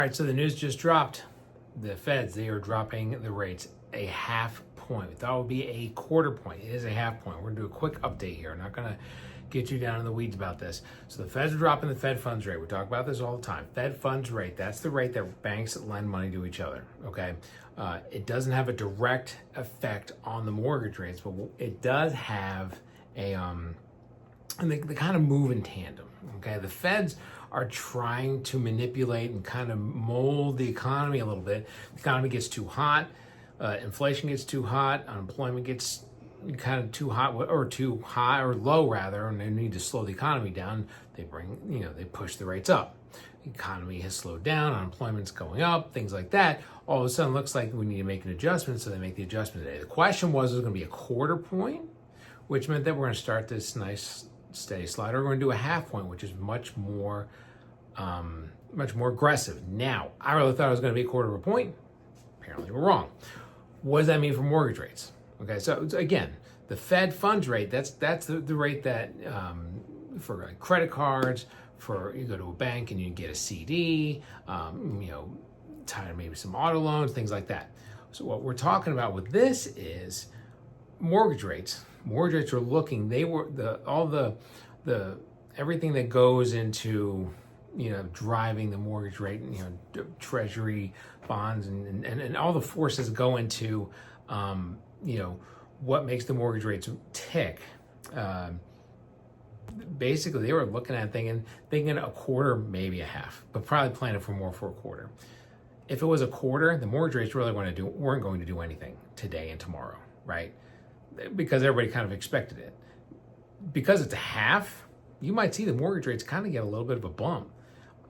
All right, so the news just dropped. The Feds, they are dropping the rates a half point. That would be a quarter point. It is a half point. We're going to do a quick update here. I'm not going to get you down in the weeds about this. So the Feds are dropping the Fed funds rate. We talk about this all the time. Fed funds rate, that's the rate that banks lend money to each other, okay? It doesn't have a direct effect on the mortgage rates, but it does have a, and they kind of move in tandem, okay? The Feds are trying to manipulate and kind of mold the economy a little bit. The economy gets too hot, inflation gets too hot, unemployment gets kind of too hot or too high or low rather, and they need to slow the economy down. They they push the rates up. The economy has slowed down, unemployment's going up, things like that. All of a sudden, it looks like we need to make an adjustment, so they make the adjustment today. The question was it going to be a quarter point, which meant that we're going to start this nice steady slide, or we're going to do a half point, which is much more aggressive. Now, I really thought it was going to be a quarter of a point. Apparently, we're wrong. What does that mean for mortgage rates? Okay, so again, the Fed funds rate, that's the rate that for credit cards, for you go to a bank and you get a CD, tie to maybe some auto loans, things like that. So what we're talking about with this is mortgage rates. Mortgage rates are looking, everything that goes into driving the mortgage rate, treasury bonds and all the forces go into what makes the mortgage rates tick. Basically, they were looking at thinking a quarter, maybe a half, but probably planning for more for a quarter. If it was a quarter, the mortgage rates really weren't going to do anything today and tomorrow, right? Because everybody kind of expected it. Because it's a half, you might see the mortgage rates kind of get a little bit of a bump,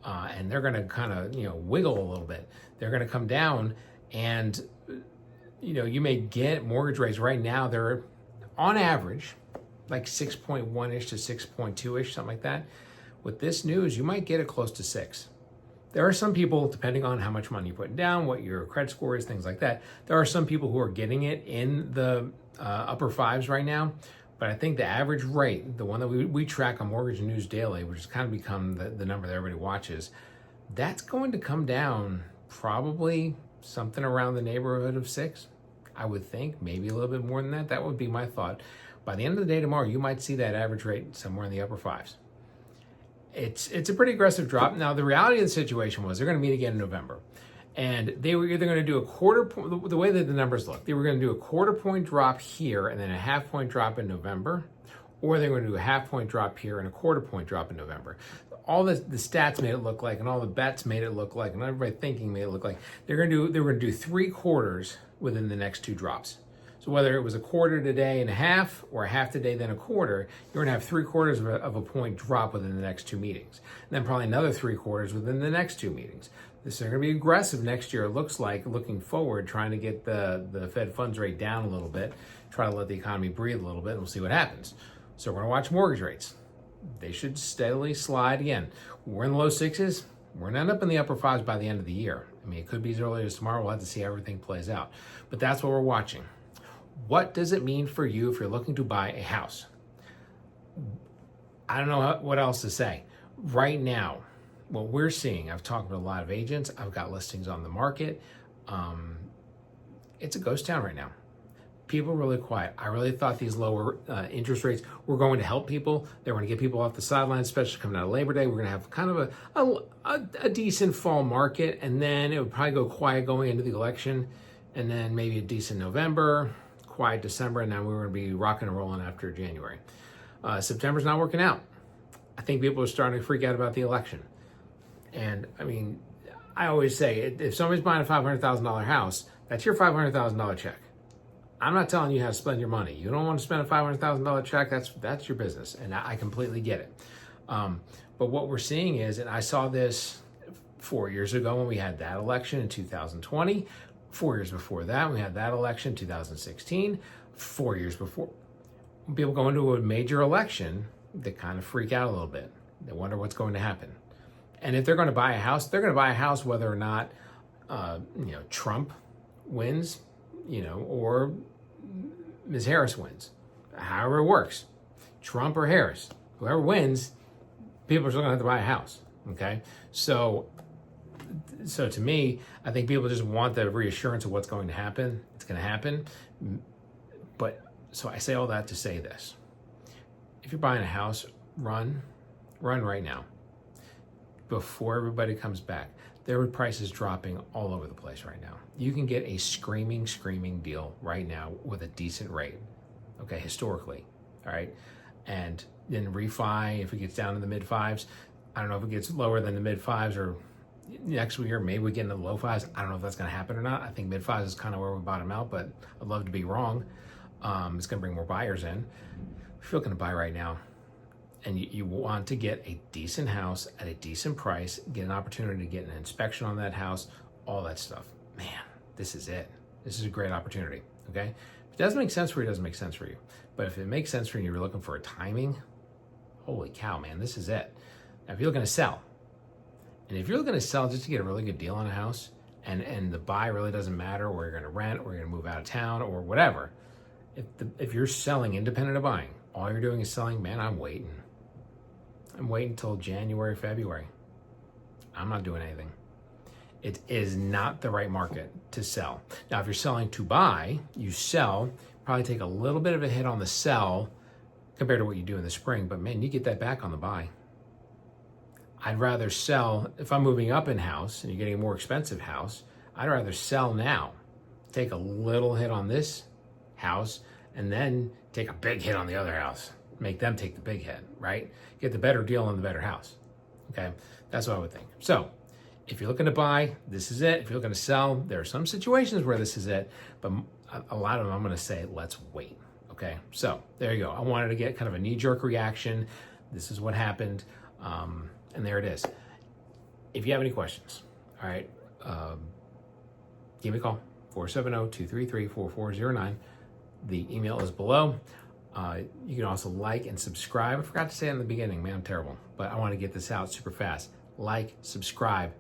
and they're going to kind of wiggle a little bit. They're going to come down, and you may get mortgage rates right now. They're on average like 6.1-ish to 6.2-ish, something like that. With this news, you might get it close to 6. There are some people, depending on how much money you're putting down, what your credit score is, things like that. There are some people who are getting it in the upper 5s right now. But I think the average rate, the one that we track on Mortgage News Daily, which has kind of become the number that everybody watches, that's going to come down probably something around the neighborhood of 6. I would think maybe a little bit more than that. That would be my thought. By the end of the day tomorrow, you might see that average rate somewhere in the upper 5s. It's a pretty aggressive drop. Now, the reality of the situation was they're going to meet again in November. And they were either going to do a quarter point, the way that the numbers look, they were going to do a quarter point drop here and then a half point drop in November, or they were going to do a half point drop here and a quarter point drop in November. All the stats made it look like, and all the bets made it look like, and everybody thinking made it look like they were going to do 3 quarters within the next 2 drops. So whether it was a quarter today and a half, or a half today then a quarter, you're going to have 3/4 of a point drop within the next 2 meetings. And then probably another 3/4 within the next 2 meetings. This is going to be aggressive next year, it looks like, looking forward, trying to get the Fed funds rate down a little bit, try to let the economy breathe a little bit, and we'll see what happens. So we're going to watch mortgage rates. They should steadily slide again. We're in the low 6s. We're going to end up in the upper 5s by the end of the year. I mean, it could be as early as tomorrow. We'll have to see how everything plays out. But that's what we're watching. What does it mean for you if you're looking to buy a house? I don't know what else to say. Right now, what we're seeing, I've talked with a lot of agents, I've got listings on the market. It's a ghost town right now. People are really quiet. I really thought these lower interest rates were going to help people. They were going to get people off the sidelines, especially coming out of Labor Day. We're going to have kind of a decent fall market, and then it would probably go quiet going into the election, and then maybe a decent November, quiet December, and then we're going to be rocking and rolling after January. September's not working out. I think people are starting to freak out about the election. And I mean, I always say, if somebody's buying a $500,000 house, that's your $500,000 check. I'm not telling you how to spend your money. You don't want to spend a $500,000 check, that's your business, and I completely get it. But what we're seeing is, and I saw this 4 years ago when we had that election in 2020, 4 years before that, we had that election, 2016, 4 years before. When people go into a major election, they kind of freak out a little bit. They wonder what's going to happen. And if they're going to buy a house, they're going to buy a house whether or not, Trump wins, or Ms. Harris wins. However it works, Trump or Harris, whoever wins, people are still going to have to buy a house, okay? So So to me, I think people just want the reassurance of what's going to happen. It's going to happen. But so I say all that to say this. If you're buying a house, run right now before everybody comes back. There are prices dropping all over the place right now. You can get a screaming deal right now with a decent rate, okay, historically, all right? And then refi, if it gets down to the mid fives, I don't know if it gets lower than the mid fives or next year, maybe we get into the low fives. I don't know if that's gonna happen or not. I think mid fives is kind of where we bottom out, but I'd love to be wrong. It's gonna bring more buyers in. If you're looking to buy right now, and you want to get a decent house at a decent price, get an opportunity to get an inspection on that house, all that stuff, man, this is it. This is a great opportunity, okay? If it doesn't make sense for you, it doesn't make sense for you. But if it makes sense for you and you're looking for a timing, holy cow, man, this is it. Now, if you're looking to sell, and if you're looking to sell just to get a really good deal on a house, and the buy really doesn't matter, or you're gonna rent, or you're gonna move out of town, or whatever, if you're selling independent of buying, all you're doing is selling, man, I'm waiting until January, February. I'm not doing anything. It is not the right market to sell. Now, if you're selling to buy, you sell, probably take a little bit of a hit on the sell compared to what you do in the spring, but man, you get that back on the buy. I'd rather sell, if I'm moving up in house and you're getting a more expensive house, I'd rather sell now, take a little hit on this house, and then take a big hit on the other house. Make them take the big hit, right? Get the better deal on the better house, okay? That's what I would think. So if you're looking to buy, this is it. If you're looking to sell, there are some situations where this is it, but a lot of them I'm gonna say, let's wait, okay? So there you go. I wanted to get kind of a knee-jerk reaction. This is what happened, and there it is. If you have any questions, all right, give me a call, 470-233-4409. The email is below. You can also like and subscribe. I forgot to say it in the beginning, man, I'm terrible, but I want to get this out super fast. Like, subscribe.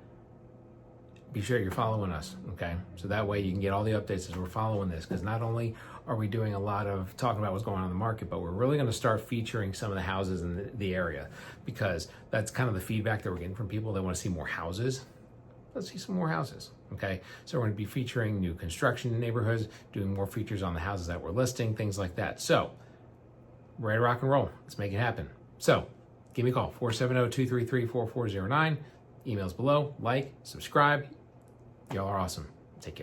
Be sure you're following us, okay? So that way you can get all the updates as we're following this, because not only are we doing a lot of talking about what's going on in the market, but we're really going to start featuring some of the houses in the area, because that's kind of the feedback that we're getting from people. They want to see more houses. Let's see some more houses, okay? So we're going to be featuring new construction in neighborhoods, doing more features on the houses that we're listing, things like that. So, ready to rock and roll. Let's make it happen. So, give me a call, 470-233-4409. Emails below. Like, subscribe. Y'all are awesome.